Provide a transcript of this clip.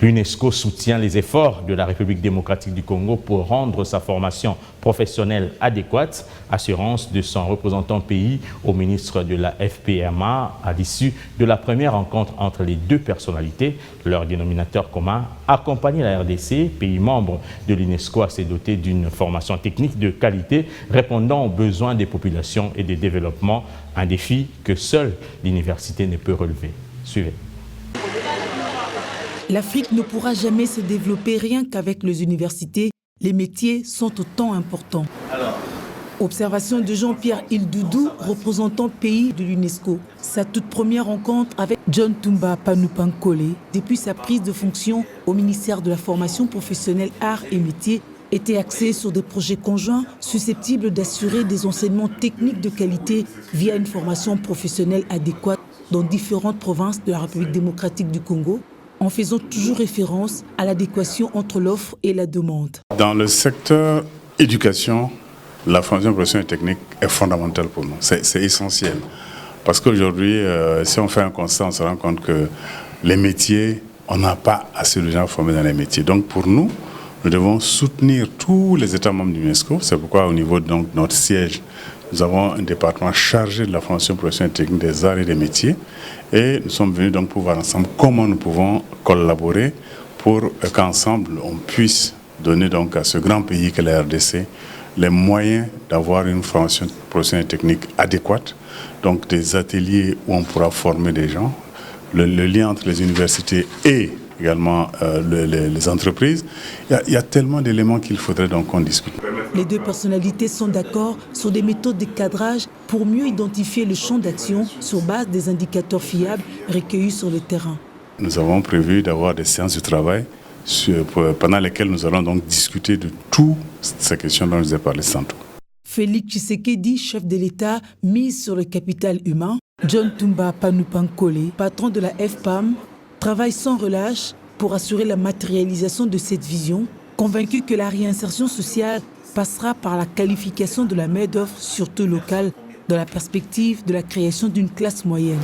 L'UNESCO soutient les efforts de la République démocratique du Congo pour rendre sa formation professionnelle adéquate, assurance de son représentant pays au ministre de la FPMA à l'issue de la première rencontre entre les deux personnalités. Leur dénominateur commun, accompagner la RDC, pays membre de l'UNESCO, à se doter d'une formation technique de qualité répondant aux besoins des populations et des développements, un défi que seule l'université ne peut relever. Suivez. L'Afrique ne pourra jamais se développer rien qu'avec les universités. Les métiers sont autant importants. Observation de Jean-Pierre Ildoudou, représentant pays de l'UNESCO. Sa toute première rencontre avec John Tumba Panupankole, depuis sa prise de fonction au ministère de la formation professionnelle arts et métiers, était axée sur des projets conjoints susceptibles d'assurer des enseignements techniques de qualité via une formation professionnelle adéquate dans différentes provinces de la République démocratique du Congo, en faisant toujours référence à l'adéquation entre l'offre et la demande. Dans le secteur éducation, la formation professionnelle et technique est fondamentale pour nous. C'est essentiel. Parce qu'aujourd'hui, si on fait un constat, on se rend compte que les métiers, on n'a pas assez de gens formés dans les métiers. Donc pour nous, nous devons soutenir tous les États membres de l'UNESCO. C'est pourquoi au niveau de notre siège, nous avons un département chargé de la formation professionnelle et technique des arts et des métiers. Et nous sommes venus donc pour voir ensemble comment nous pouvons collaborer pour qu'ensemble on puisse donner donc à ce grand pays qu'est la RDC les moyens d'avoir une formation professionnelle et technique adéquate, donc des ateliers où on pourra former des gens, le lien entre les universités et également les entreprises. Il y a tellement d'éléments qu'il faudrait donc qu'on discute. Les deux personnalités sont d'accord sur des méthodes de cadrage pour mieux identifier le champ d'action sur base des indicateurs fiables recueillis sur le terrain. Nous avons prévu d'avoir des séances de travail pendant lesquelles nous allons donc discuter de toutes ces questions dont je vous ai parlé tantôt. Félix Tshisekedi, chef de l'État, mise sur le capital humain. John Tumba Panupankole, patron de la FPAM, travaille sans relâche pour assurer la matérialisation de cette vision, convaincu que la réinsertion sociale passera par la qualification de la main-d'œuvre, surtout locale, dans la perspective de la création d'une classe moyenne.